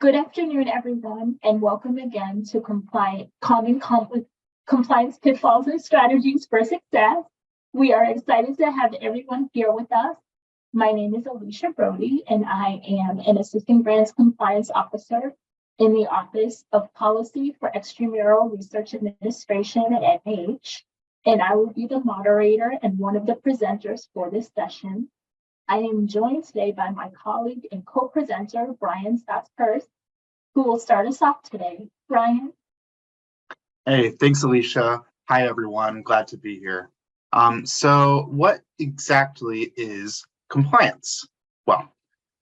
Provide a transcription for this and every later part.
Good afternoon, everyone, and welcome again to Compliance Pitfalls and Strategies for Success. We are excited to have everyone here with us. My name is Alicia Brody, and I am an Assistant Grants Compliance Officer in the Office of Policy for Extramural Research Administration at NIH, and I will be the moderator and one of the presenters for this session. I am joined today by my colleague and co-presenter, Brian Stotts-Hurst, who will start us off today. Brian? Hey, thanks, Alicia. Hi, everyone. Glad to be here. So what exactly is compliance? Well,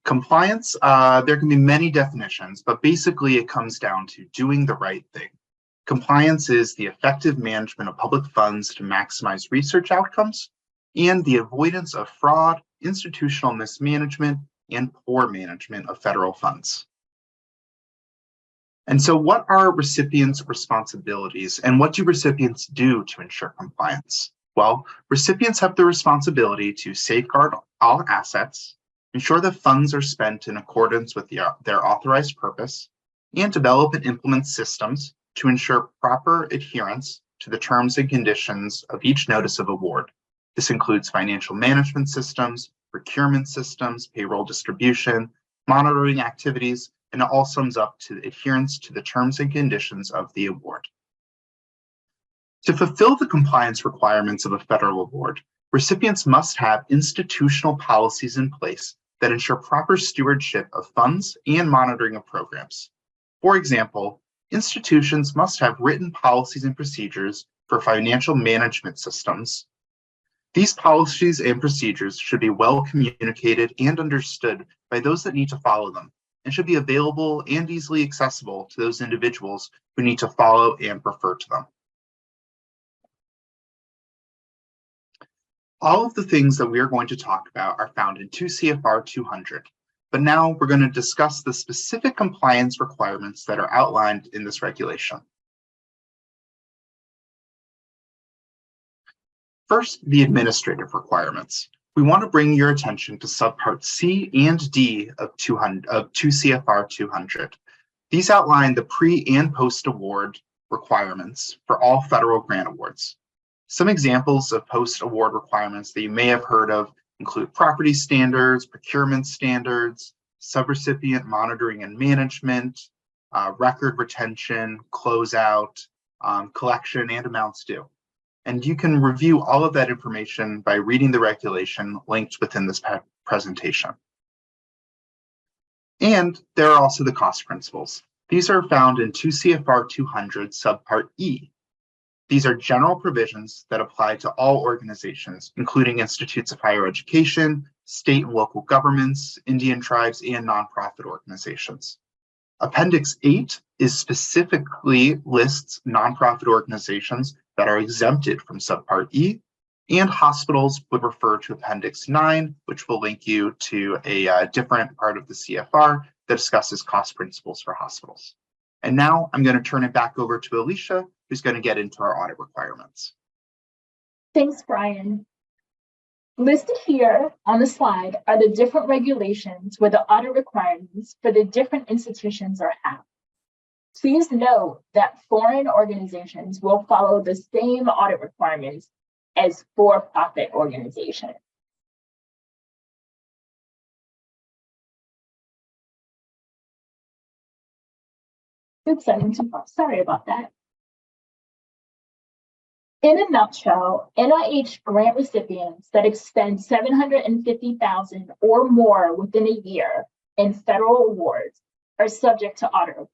compliance, there can be many definitions, but basically it comes down to doing the right thing. Compliance is the effective management of public funds to maximize research outcomes and the avoidance of fraud, institutional mismanagement, and poor management of federal funds. And so what are recipients' responsibilities and what do recipients do to ensure compliance? Well, recipients have the responsibility to safeguard all assets, ensure that funds are spent in accordance with their authorized purpose, and develop and implement systems to ensure proper adherence to the terms and conditions of each notice of award. This includes financial management systems, procurement systems, payroll distribution, monitoring activities, and it all sums up to adherence to the terms and conditions of the award. To fulfill the compliance requirements of a federal award, recipients must have institutional policies in place that ensure proper stewardship of funds and monitoring of programs. For example, institutions must have written policies and procedures for financial management systems. These policies and procedures should be well communicated and understood by those that need to follow them, and should be available and easily accessible to those individuals who need to follow and refer to them. All of the things that we are going to talk about are found in 2 CFR 200, but now we're going to discuss the specific compliance requirements that are outlined in this regulation. First, the administrative requirements. We want to bring your attention to subpart C and D of 2 CFR 200. These outline the pre and post-award requirements for all federal grant awards. Some examples of post-award requirements that you may have heard of include property standards, procurement standards, subrecipient monitoring and management, record retention, closeout, collection, and amounts due. And you can review all of that information by reading the regulation linked within this presentation. And there are also the cost principles. These are found in 2 CFR 200 subpart E. These are general provisions that apply to all organizations, including institutes of higher education, state and local governments, Indian tribes, and nonprofit organizations. Appendix 8 specifically lists nonprofit organizations that are exempted from subpart E, and hospitals would refer to Appendix 9, which will link you to a different part of the CFR that discusses cost principles for hospitals. And now I'm going to turn it back over to Alicia, who's going to get into our audit requirements. Thanks, Brian. Listed here on the slide are the different regulations where the audit requirements for the different institutions are at. Please note that foreign organizations will follow the same audit requirements as for-profit organizations. Oops, I went too far. Sorry about that. In a nutshell, NIH grant recipients that expend $750,000 or more within a year in federal awards are subject to audit requirements.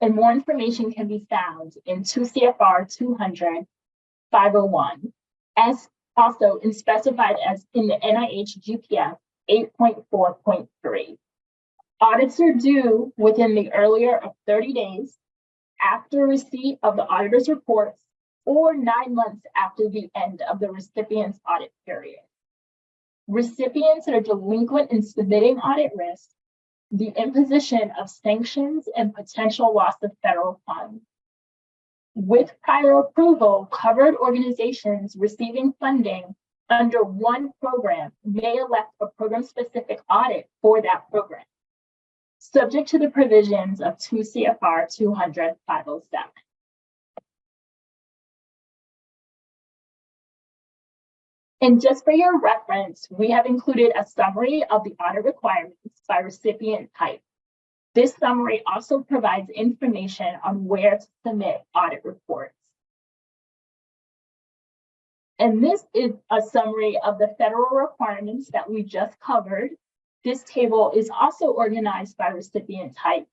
And more information can be found in 2 CFR 200 501, as also specified as in the NIH GPS 8.4.3. Audits are due within the earlier of 30 days after receipt of the auditor's reports or 9 months after the end of the recipient's audit period. Recipients that are delinquent in submitting audit risk, the imposition of sanctions, and potential loss of federal funds. With prior approval, covered organizations receiving funding under one program may elect a program-specific audit for that program. subject to the provisions of 2 CFR 200-507. And just for your reference, we have included a summary of the audit requirements by recipient type. This summary also provides information on where to submit audit reports. And this is a summary of the federal requirements that we just covered. This table is also organized by recipient type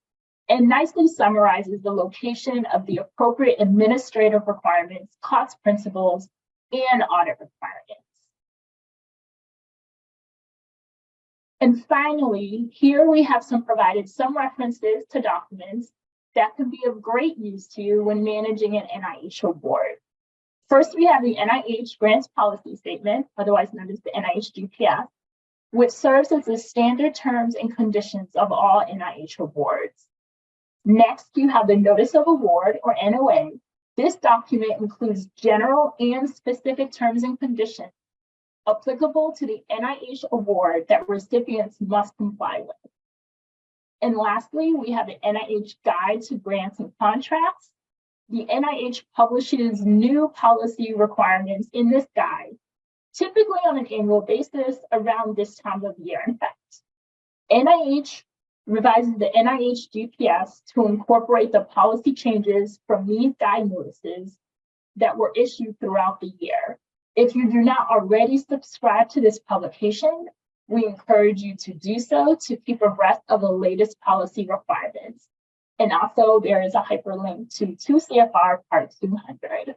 and nicely summarizes the location of the appropriate administrative requirements, cost principles, and audit requirements. And finally, here we have provided some references to documents that could be of great use to you when managing an NIH award. First, we have the NIH Grants Policy Statement, otherwise known as the NIH GPS, which serves as the standard terms and conditions of all NIH awards. Next, you have the Notice of Award, or NOA. This document includes general and specific terms and conditions applicable to the NIH award that recipients must comply with. And lastly, we have the NIH Guide to Grants and Contracts. The NIH publishes new policy requirements in this guide, typically on an annual basis around this time of year. In fact, NIH revises the NIH GPS to incorporate the policy changes from these guide notices that were issued throughout the year. If you do not already subscribe to this publication, we encourage you to do so to keep abreast of the latest policy requirements. And also there is a hyperlink to 2 CFR Part 200.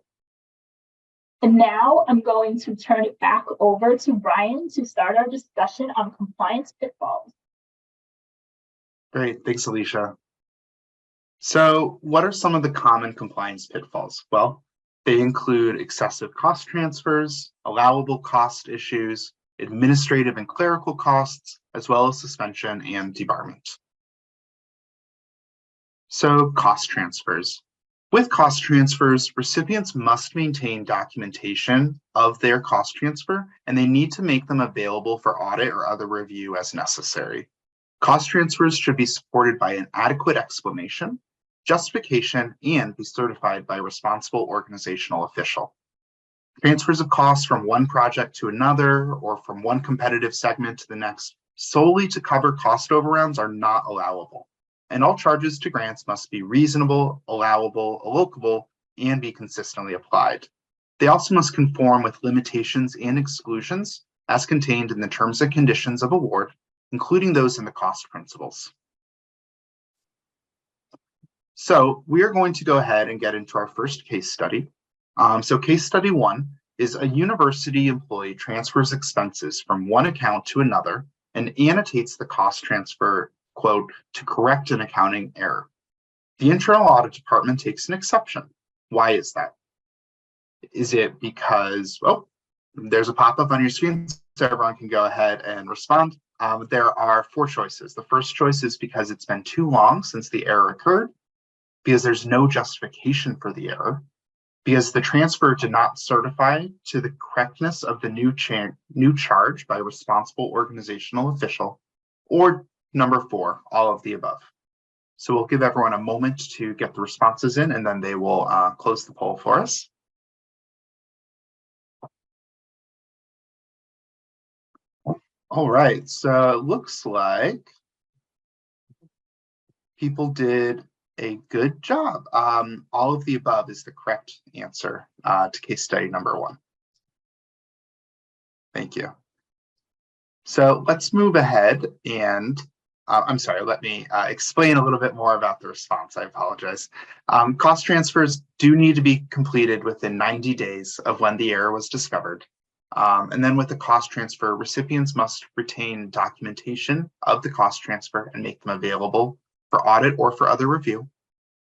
And now I'm going to turn it back over to Brian to start our discussion on compliance pitfalls. Great, thanks, Alicia. So what are some of the common compliance pitfalls? Well, they include excessive cost transfers, allowable cost issues, administrative and clerical costs, as well as suspension and debarment. So cost transfers. With cost transfers, recipients must maintain documentation of their cost transfer, and they need to make them available for audit or other review as necessary. Cost transfers should be supported by an adequate explanation, justification, and be certified by a responsible organizational official. Transfers of costs from one project to another or from one competitive segment to the next solely to cover cost overruns are not allowable. And all charges to grants must be reasonable, allowable, allocable, and be consistently applied. They also must conform with limitations and exclusions as contained in the terms and conditions of award, including those in the cost principles. So we are going to go ahead and get into our first case study. So case study 1 is a university employee transfers expenses from one account to another and annotates the cost transfer, quote, to correct an accounting error. The internal audit department takes an exception. Why is that? Is it because, well, there's a pop-up on your screen so everyone can go ahead and respond. There are 4 choices. The first choice is because it's been too long since the error occurred, because there's no justification for the error, because the transfer did not certify to the correctness of the new charge by a responsible organizational official, or number 4, all of the above. So we'll give everyone a moment to get the responses in, and then they will close the poll for us. All right, so it looks like people did a good job. All of the above is the correct answer to case study number 1. Thank you. So let's move ahead and I'm sorry, let me explain a little bit more about the response. I apologize. Cost transfers do need to be completed within 90 days of when the error was discovered. And then with the cost transfer, recipients must retain documentation of the cost transfer and make them available for audit or for other review.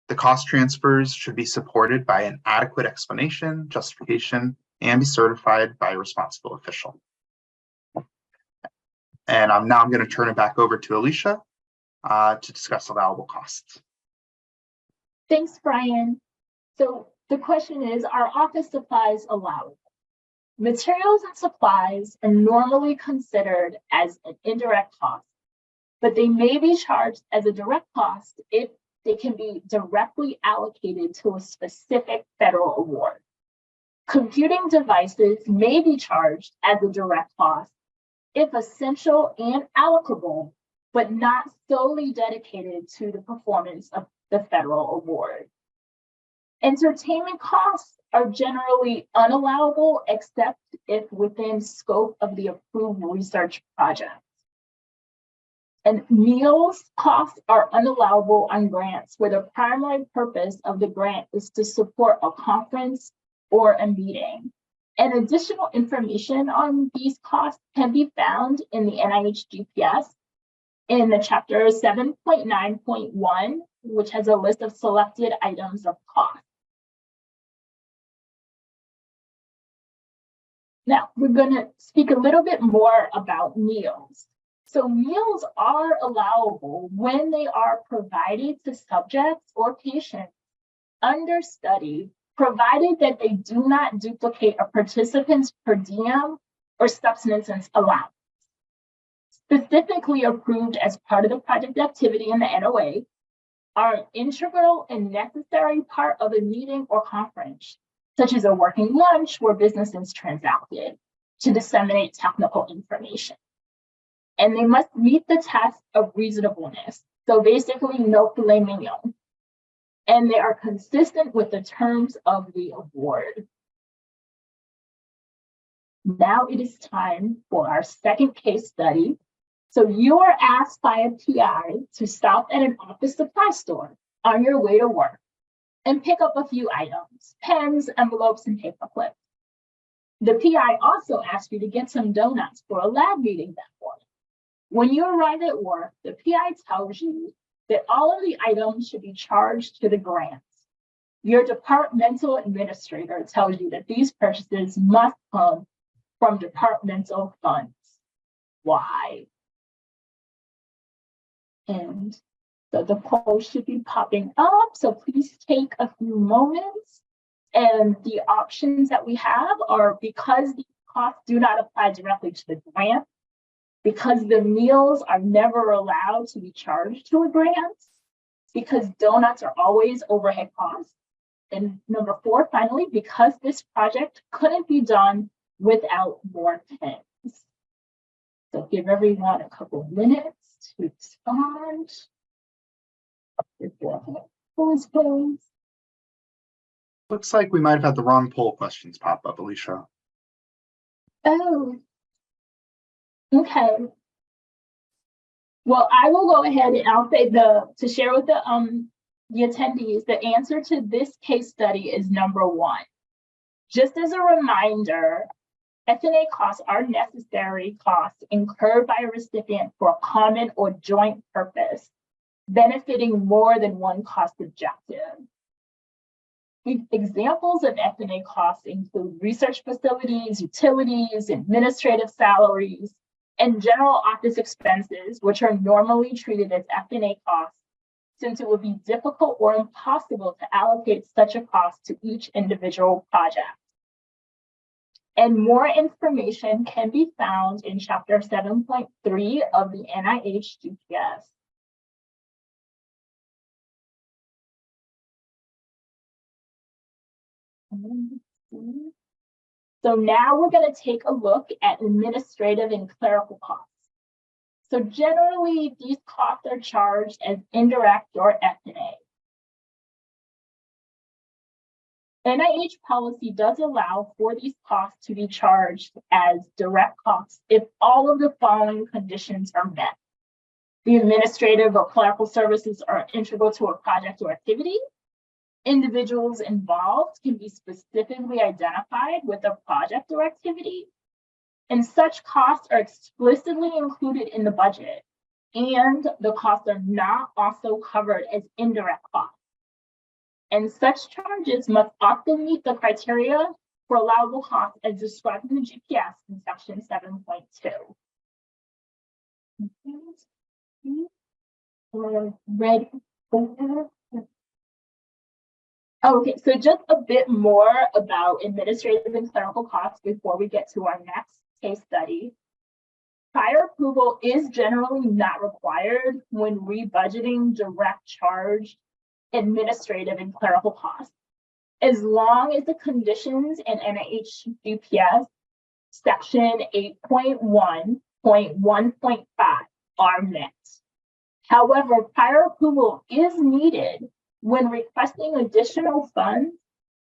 The cost transfers should be supported by an adequate explanation, justification, and be certified by a responsible official. And now I'm going to turn it back over to Alicia to discuss allowable costs. Thanks, Brian. So the question is, are office supplies allowable? Materials and supplies are normally considered as an indirect cost. but they may be charged as a direct cost if they can be directly allocated to a specific federal award. Computing devices may be charged as a direct cost if essential and allocable, but not solely dedicated to the performance of the federal award. Entertainment costs are generally unallowable except if within scope of the approved research project. And meals costs are unallowable on grants where the primary purpose of the grant is to support a conference or a meeting. And additional information on these costs can be found in the NIH GPS in the chapter 7.9.1, which has a list of selected items of cost. Now, we're going to speak a little bit more about meals. So meals are allowable when they are provided to subjects or patients under study, provided that they do not duplicate a participant's per diem or subsistence allowance. Specifically approved as part of the project activity in the NOA are an integral and necessary part of a meeting or conference, such as a working lunch where business is transacted to disseminate technical information. And they must meet the test of reasonableness. So basically no filet mignon. And they are consistent with the terms of the award. Now it is time for our second case study. So you are asked by a PI to stop at an office supply store on your way to work and pick up a few items, pens, envelopes, and paper clips. The PI also asks you to get some donuts for a lab meeting that morning. When you arrive at work, the PI tells you that all of the items should be charged to the grants. Your departmental administrator tells you that these purchases must come from departmental funds. Why? And so the poll should be popping up. So please take a few moments. And the options that we have are because the costs do not apply directly to the grant, because the meals are never allowed to be charged to a grant, because donuts are always overhead costs. And number 4, finally, because this project couldn't be done without more pens. So give everyone a couple of minutes to respond. Looks like we might have had the wrong poll questions pop up, Alicia. Oh, okay. Well, I will go ahead and I'll say to share with the attendees, the answer to this case study is number 1. Just as a reminder, F&A costs are necessary costs incurred by a recipient for a common or joint purpose, benefiting more than one cost objective. Examples of F&A costs include research facilities, utilities, administrative salaries, and general office expenses, which are normally treated as F&A costs, since it would be difficult or impossible to allocate such a cost to each individual project. And more information can be found in chapter 7.3 of the NIH GPS. So now we're going to take a look at administrative and clerical costs. So generally, these costs are charged as indirect or F&A. NIH policy does allow for these costs to be charged as direct costs if all of the following conditions are met. The administrative or clerical services are integral to a project or activity. Individuals involved can be specifically identified with a project or activity. And such costs are explicitly included in the budget. And the costs are not also covered as indirect costs. And such charges must often meet the criteria for allowable costs as described in the GPS in section 7.2. Ready? Okay, so just a bit more about administrative and clerical costs before we get to our next case study. Prior approval is generally not required when rebudgeting direct charge, administrative, and clerical costs, as long as the conditions in NIH GPS section 8.1.1.5 are met. However, prior approval is needed when requesting additional funds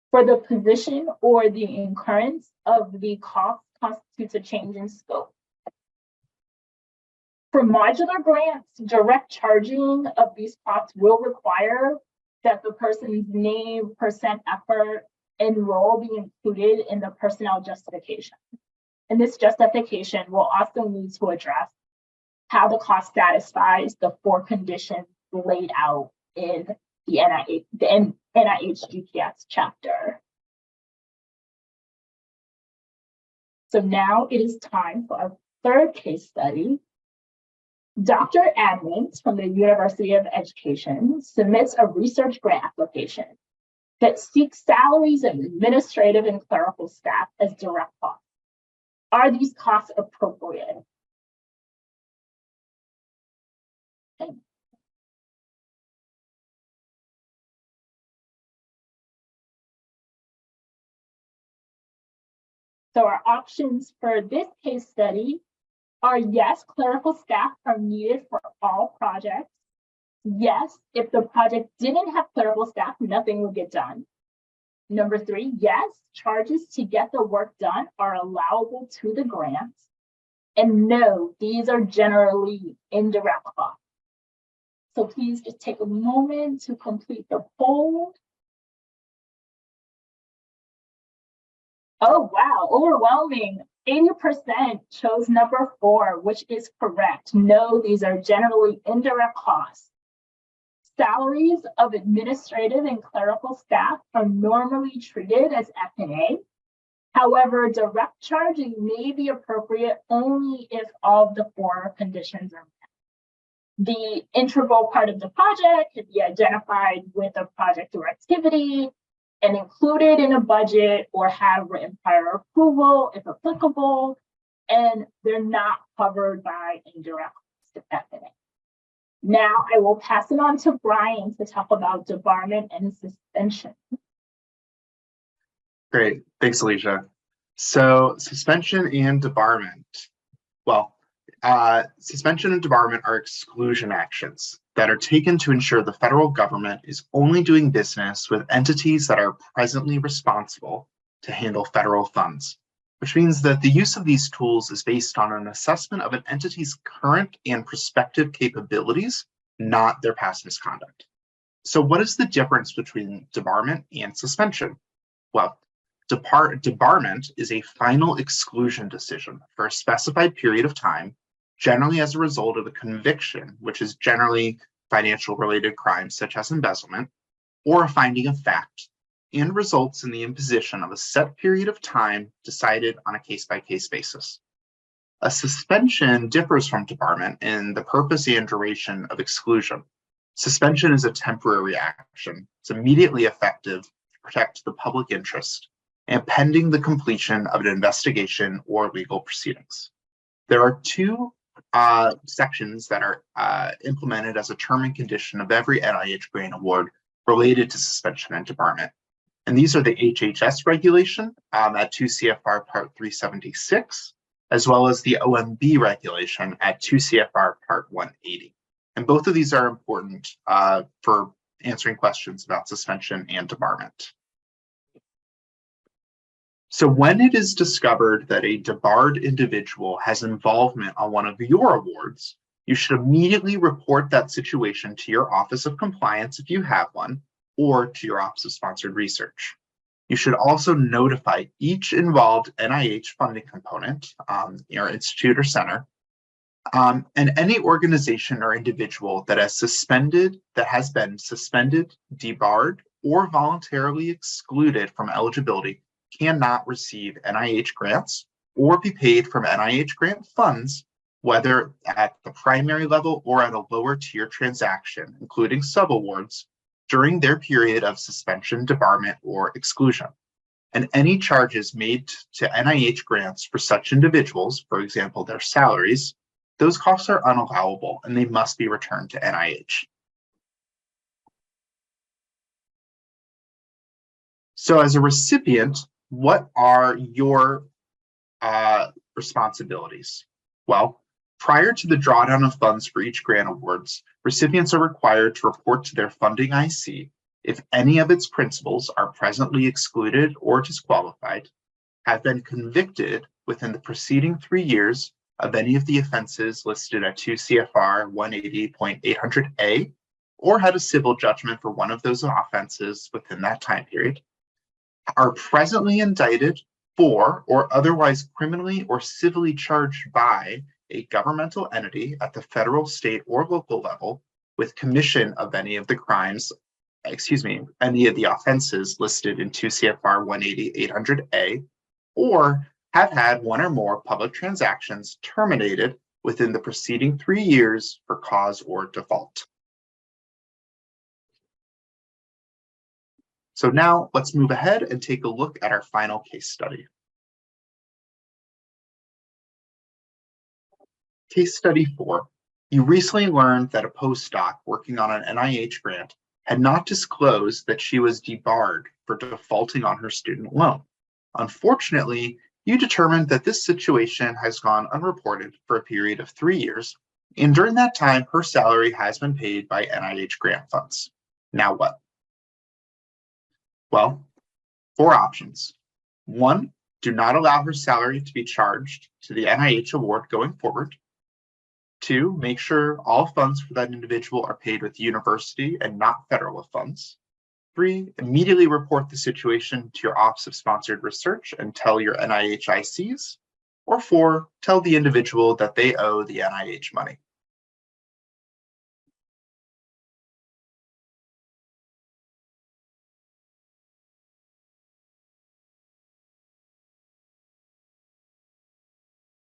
for the position or the incurrence of the cost constitutes a change in scope. For modular grants, direct charging of these costs will require that the person's name, percent effort, and role be included in the personnel justification. And this justification will also need to address how the cost satisfies the 4 conditions laid out in the NIH GPS chapter. So now it is time for our third case study. Dr. Admins from the University of Education submits a research grant application that seeks salaries of administrative and clerical staff as direct costs. Are these costs appropriate? And so our options for this case study are yes, clerical staff are needed for all projects. Yes, if the project didn't have clerical staff, nothing would get done. Number 3, yes, charges to get the work done are allowable to the grant. And no, these are generally indirect costs. So please just take a moment to complete the poll. Oh, wow, overwhelming. 80% chose number 4, which is correct. No, these are generally indirect costs. Salaries of administrative and clerical staff are normally treated as F&A. However, direct charging may be appropriate only if all of the 4 conditions are met. The integral part of the project can be identified with a project or activity and included in a budget or have written prior approval if applicable, and they're not covered by indirect F&A. Now I will pass it on to Brian to talk about debarment and suspension. Great, thanks, Alicia. So suspension and debarment. Well, suspension and debarment are exclusion actions that are taken to ensure the federal government is only doing business with entities that are presently responsible to handle federal funds, which means that the use of these tools is based on an assessment of an entity's current and prospective capabilities, not their past misconduct. So what is the difference between debarment and suspension? Well, debarment is a final exclusion decision for a specified period of time, generally as a result of a conviction, which is generally financial related crimes such as embezzlement, or a finding of fact, and results in the imposition of a set period of time decided on a case-by-case basis. A suspension differs from debarment in the purpose and duration of exclusion. Suspension is a temporary action. It's immediately effective to protect the public interest and pending the completion of an investigation or legal proceedings. There are 2 sections that are implemented as a term and condition of every NIH grant award related to suspension and debarment. And these are the HHS regulation at 2 CFR Part 376, as well as the OMB regulation at 2 CFR Part 180. And both of these are important for answering questions about suspension and debarment. So when it is discovered that a debarred individual has involvement on one of your awards, you should immediately report that situation to your Office of Compliance if you have one, or to your Office of Sponsored Research. You should also notify each involved NIH funding component, your institute or center, and any organization or individual that has been suspended, debarred, or voluntarily excluded from eligibility cannot receive NIH grants or be paid from NIH grant funds, whether at the primary level or at a lower tier transaction, including subawards, during their period of suspension, debarment, or exclusion. and any charges made to NIH grants for such individuals, for example, their salaries, those costs are unallowable and they must be returned to NIH. So as a recipient, what are your responsibilities? Well, prior to the drawdown of funds for each grant awards, recipients are required to report to their funding IC if any of its principals are presently excluded or disqualified, have been convicted within the preceding 3 years of any of the offenses listed at 2 CFR 180.800A, or had a civil judgment for one of those offenses within that time period, are presently indicted for or otherwise criminally or civilly charged by a governmental entity at the federal, state, or local level with commission of any of the crimes, any of the offenses listed in 2 CFR 180.800A, or have had one or more public transactions terminated within the preceding 3 years for cause or default. So now let's move ahead and take a look at our final case study. Case study 4. You recently learned that a postdoc working on an NIH grant had not disclosed that she was debarred for defaulting on her student loan. Unfortunately, you determined that this situation has gone unreported for a period of 3 years, and during that time, her salary has been paid by NIH grant funds. Now what? Well, 4 options. 1, do not allow her salary to be charged to the NIH award going forward. 2, make sure all funds for that individual are paid with university and not federal funds. 3, immediately report the situation to your Office of Sponsored Research and tell your NIH ICs. Or 4, tell the individual that they owe the NIH money.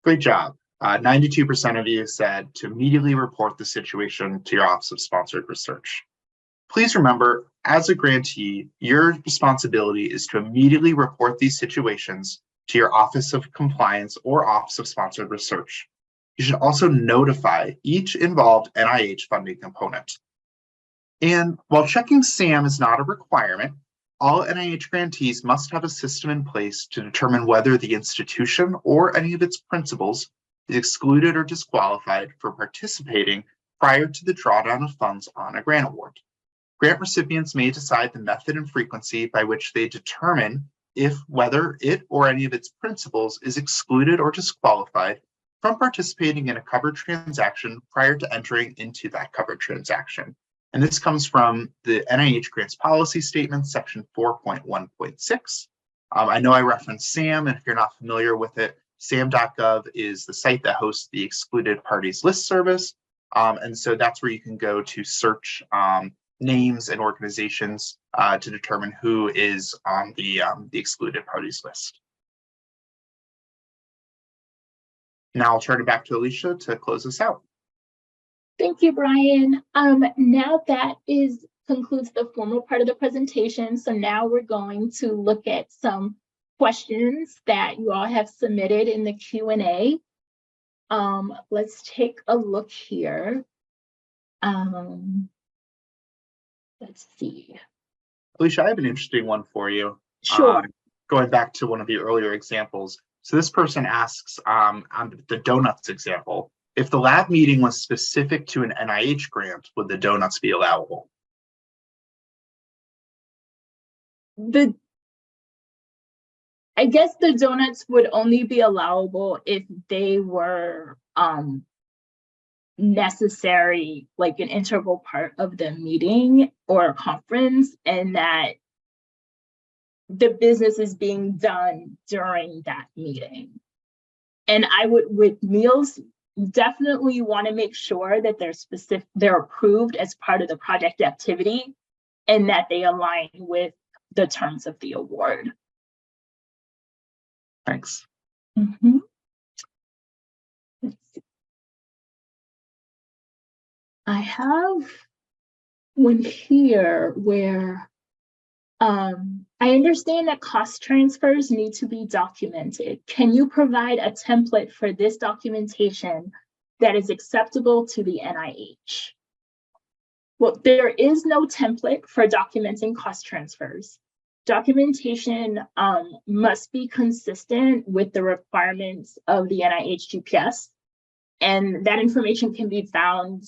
Great job. 92% of you said to immediately report the situation to your Office of Sponsored Research. Please remember, as a grantee, your responsibility is to immediately report these situations to your Office of Compliance or Office of Sponsored Research. You should also notify each involved NIH funding component. And while checking SAM is not a requirement, all NIH grantees must have a system in place to determine whether the institution or any of its principals is excluded or disqualified for participating prior to the drawdown of funds on a grant award. Grant recipients may decide the method and frequency by which they determine whether it or any of its principals is excluded or disqualified from participating in a covered transaction prior to entering into that covered transaction. And this comes from the NIH Grants Policy Statement, section 4.1.6. I know I referenced SAM, and if you're not familiar with it, sam.gov is the site that hosts the Excluded Parties List service. And so that's where you can go to search names and organizations to determine who is on the Excluded Parties List. Now I'll turn it back to Alicia to close us out. Thank you, Brian. Now that concludes the formal part of the presentation. So now we're going to look at some questions that you all have submitted in the Q&A. Let's take a look here. Let's see. Alicia, I have an interesting one for you. Sure. Going back to one of the earlier examples. So this person asks on the donuts example, if the lab meeting was specific to an NIH grant, would the donuts be allowable? I guess the donuts would only be allowable if they were necessary, like an integral part of the meeting or a conference, and that the business is being done during that meeting. And I would, with meals, definitely want to make sure that they're approved as part of the project activity and that they align with the terms of the award. Thanks. Mm-hmm. Let's see. I have one here where I understand that cost transfers need to be documented. Can you provide a template for this documentation that is acceptable to the NIH? Well, there is no template for documenting cost transfers. Documentation must be consistent with the requirements of the NIH GPS, and that information can be found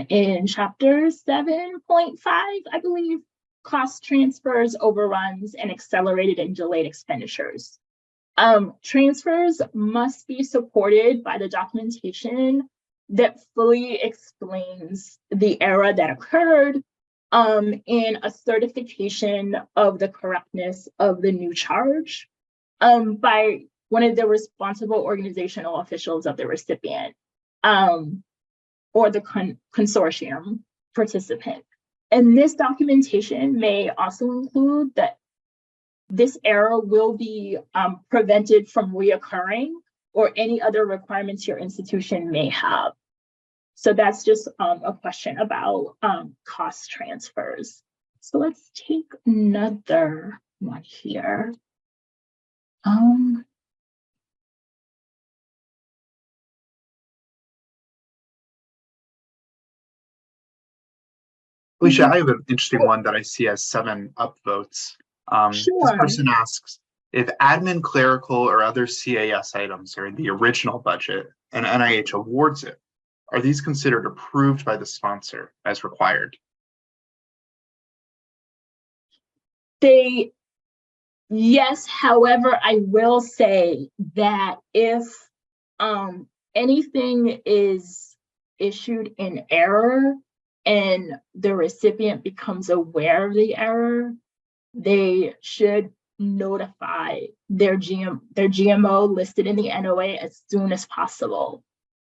in chapter 7.5, I believe, cost transfers, overruns, and accelerated and delayed expenditures. Transfers must be supported by the documentation that fully explains the error that occurred and a certification of the correctness of the new charge by one of the responsible organizational officials of the recipient or the consortium participant. And this documentation may also include that this error will be prevented from reoccurring or any other requirements your institution may have. So that's just a question about cost transfers. So let's take another one here. Alicia, I have an interesting one that I see as 7 upvotes. This person asks, if admin, clerical, or other CAS items are in the original budget and NIH awards it, are these considered approved by the sponsor as required? Yes, however, I will say that if anything is issued in error and the recipient becomes aware of the error, they should notify their GMO listed in the NOA as soon as possible.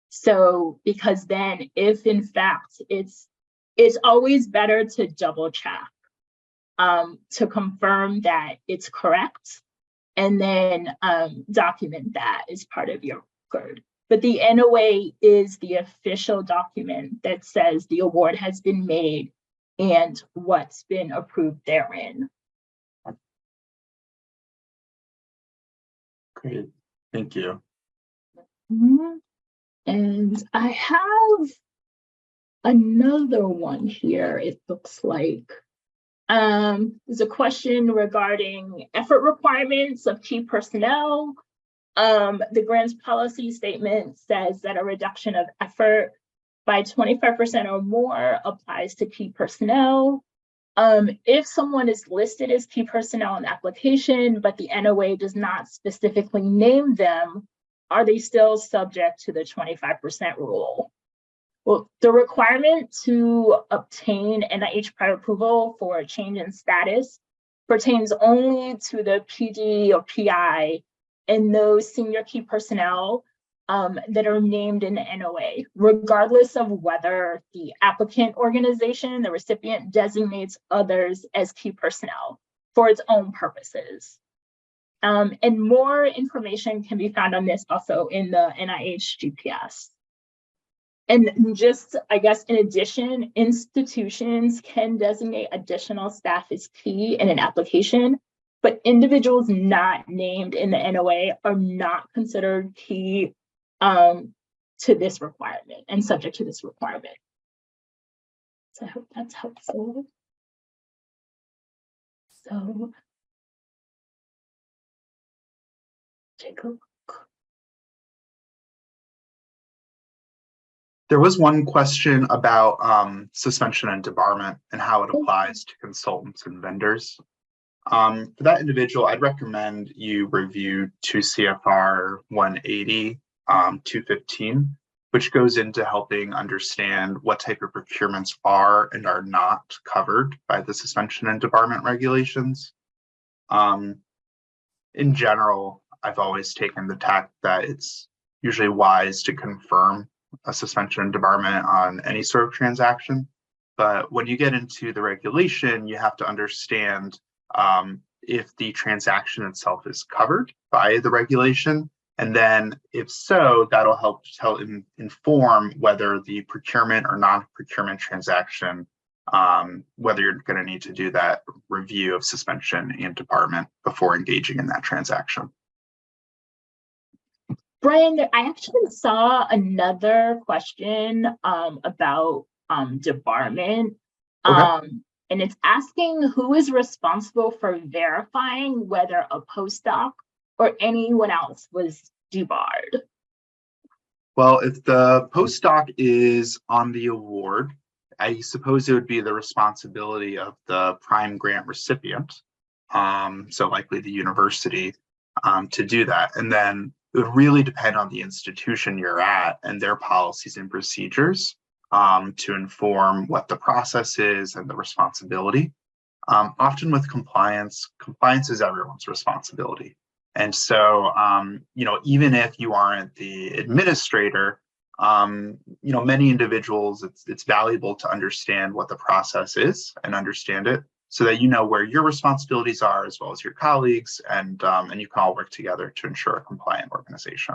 So, because then if in fact it's always better to double check to confirm that it's correct and then document that as part of your record. But the NOA is the official document that says the award has been made and what's been approved therein. Great, thank you. And I have another one here, it looks like. There's a question regarding effort requirements of key personnel. The grants policy statement says that a reduction of effort by 25% or more applies to key personnel. If someone is listed as key personnel in the application, but the NOA does not specifically name them, are they still subject to the 25% rule? Well, the requirement to obtain NIH prior approval for a change in status pertains only to the PD or PI and those senior key personnel that are named in the NOA, regardless of whether the applicant organization, the recipient, designates others as key personnel for its own purposes. And more information can be found on this also in the NIH GPS. And just, I guess, in addition, institutions can designate additional staff as key in an application, but individuals not named in the NOA are not considered key to this requirement and subject to this requirement. So I hope that's helpful. So take a look. There was one question about suspension and debarment and how it applies to consultants and vendors. For that individual, I'd recommend you review 2 CFR 180, 215, which goes into helping understand what type of procurements are and are not covered by the suspension and debarment regulations. In general, I've always taken the tack that it's usually wise to confirm a suspension and debarment on any sort of transaction. But when you get into the regulation, you have to understand if the transaction itself is covered by the regulation. And then if so, that'll help inform whether the procurement or non-procurement transaction, whether you're going to need to do that review of suspension and debarment before engaging in that transaction. Brian, I actually saw another question about debarment. Okay. And it's asking who is responsible for verifying whether a postdoc or anyone else was debarred. Well, if the postdoc is on the award, I suppose it would be the responsibility of the prime grant recipient, so likely the university, to do that. And then it would really depend on the institution you're at and their policies and procedures to inform what the process is and the responsibility. Often with compliance is everyone's responsibility. And so, even if you aren't the administrator, many individuals, it's valuable to understand what the process is and understand it so that you know where your responsibilities are as well as your colleagues, and you can all work together to ensure a compliant organization.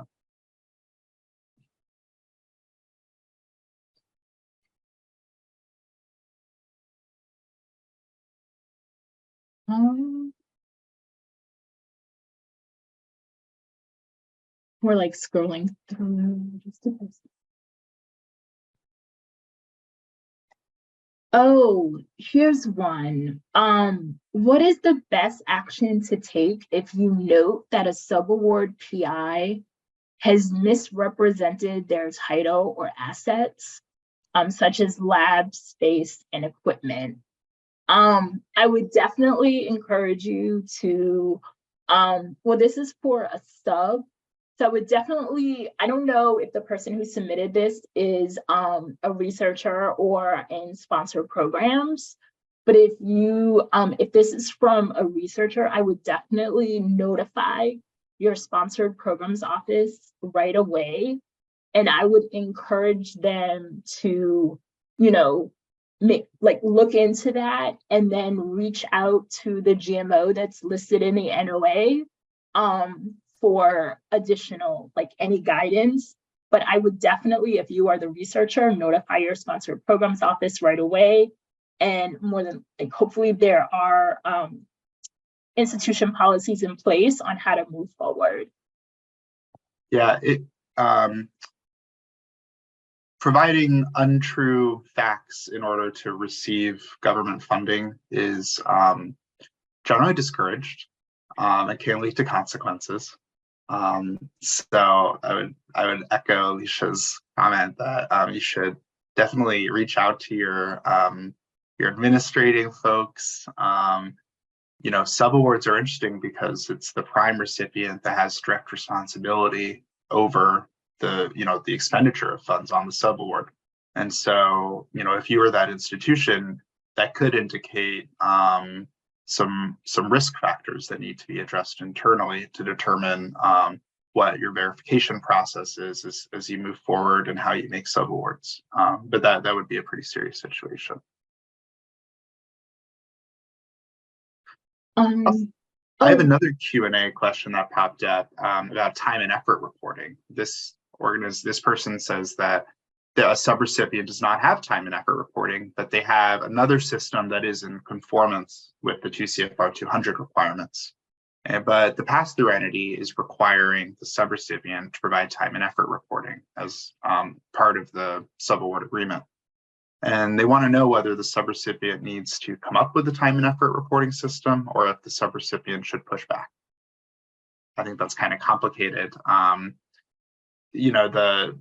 We're like scrolling through just a bit. Oh, here's one. What is the best action to take if you note that a subaward PI has misrepresented their title or assets, such as lab space and equipment? I would definitely encourage you to, well, this is for a sub. So I would definitely, I don't know if the person who submitted this is a researcher or in sponsored programs, but if you, if this is from a researcher, I would definitely notify your sponsored programs office right away. And I would encourage them to, look into that and then reach out to the GMO that's listed in the NOA for additional, any guidance. But I would definitely, if you are the researcher, notify your sponsored programs office right away. And more than hopefully there are institution policies in place on how to move forward. Yeah, providing untrue facts in order to receive government funding is generally discouraged. It can lead to consequences. So I would echo Alicia's comment that you should definitely reach out to your administrating folks. Subawards are interesting because it's the prime recipient that has direct responsibility over the expenditure of funds on the subaward. And so, if you were that institution, that could indicate some risk factors that need to be addressed internally to determine what your verification process is as you move forward and how you make subawards. But that would be a pretty serious situation. I have another Q&A question that popped up about time and effort reporting. This person says that the subrecipient does not have time and effort reporting, but they have another system that is in conformance with the 2 CFR 200 requirements. But the pass-through entity is requiring the subrecipient to provide time and effort reporting as part of the subaward agreement. And they want to know whether the subrecipient needs to come up with a time and effort reporting system or if the subrecipient should push back. I think that's kind of complicated. The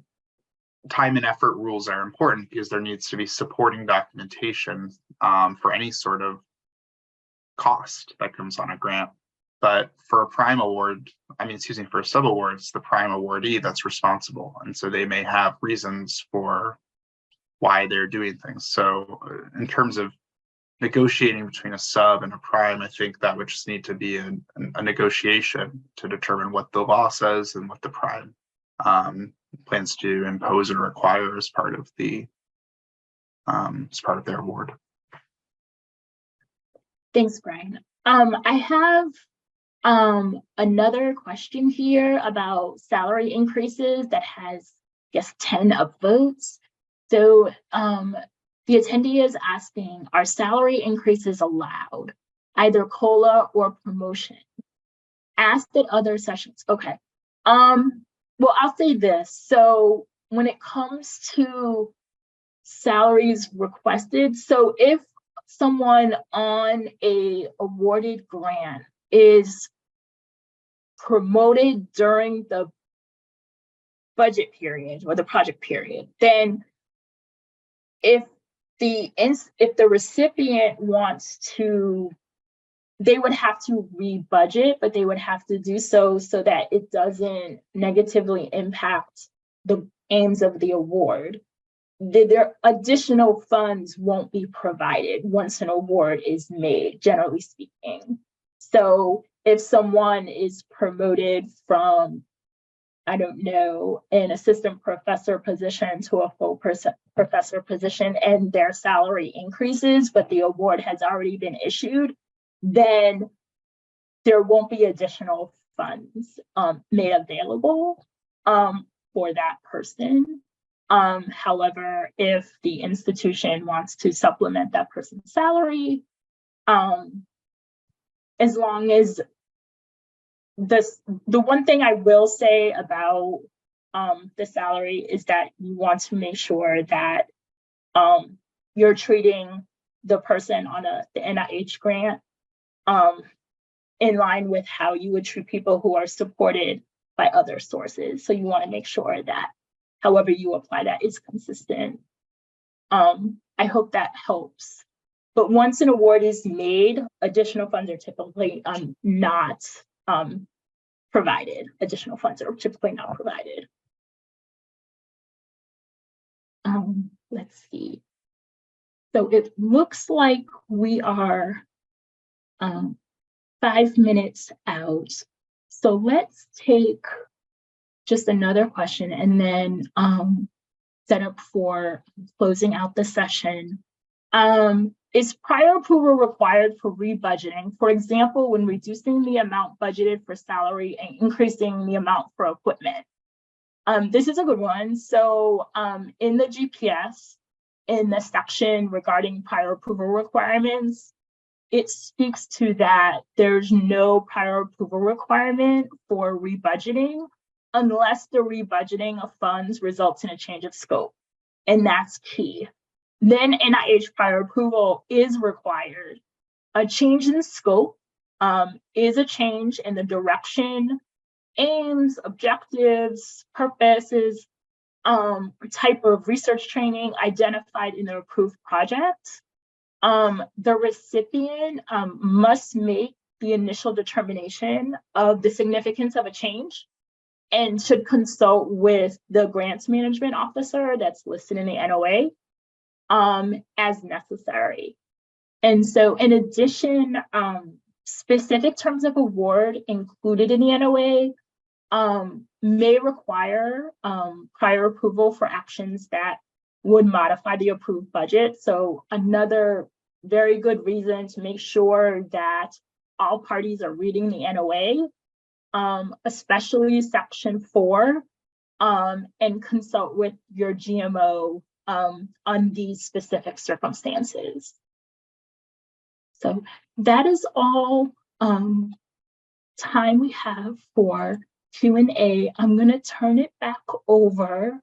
time and effort rules are important because there needs to be supporting documentation for any sort of cost that comes on a grant. But for a prime award, for a subaward, it's the prime awardee that's responsible. And so they may have reasons for why they're doing things. So in terms of negotiating between a sub and a prime, I think that would just need to be a negotiation to determine what the law says and what the prime plans to impose and require as part of their award. Thanks, Brian. I have another question here about salary increases that has, 10 upvotes. So the attendee is asking, are salary increases allowed? either COLA or promotion. Asked at other sessions. Okay. Well, I'll say this. So when it comes to salaries requested, so if someone on a awarded grant is promoted during the budget period or the project period, then if the recipient wants to, they would have to re-budget, but they would have to do so that it doesn't negatively impact the aims of the award. Their additional funds won't be provided once an award is made, generally speaking. So if someone is promoted from, I don't know, an assistant professor position to a full professor position and their salary increases, but the award has already been issued, then there won't be additional funds made available for that person. However, if the institution wants to supplement that person's salary, as long as the one thing I will say about the salary is that you want to make sure that you're treating the person on the NIH grant in line with how you would treat people who are supported by other sources. So you want to make sure that however you apply that is consistent. I hope that helps. But once an award is made, additional funds are typically not provided. Additional funds are typically not provided. Let's see. So it looks like we are 5 minutes out. So let's take just another question and then set up for closing out the session. Is prior approval required for rebudgeting? For example, when reducing the amount budgeted for salary and increasing the amount for equipment? This is a good one. So in the GPS, in the section regarding prior approval requirements, it speaks to that there's no prior approval requirement for rebudgeting unless the rebudgeting of funds results in a change of scope. And that's key. Then NIH prior approval is required. A change in scope is a change in the direction, aims, objectives, purposes, type of research training identified in the approved project. The recipient must make the initial determination of the significance of a change and should consult with the grants management officer that's listed in the NOA as necessary. And so in addition, specific terms of award included in the NOA may require prior approval for actions that would modify the approved budget. So another very good reason to make sure that all parties are reading the NOA, especially section 4, and consult with your GMO on these specific circumstances. So that is all time we have for Q&A. I'm going to turn it back over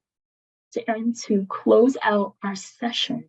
to Erin to close out our session.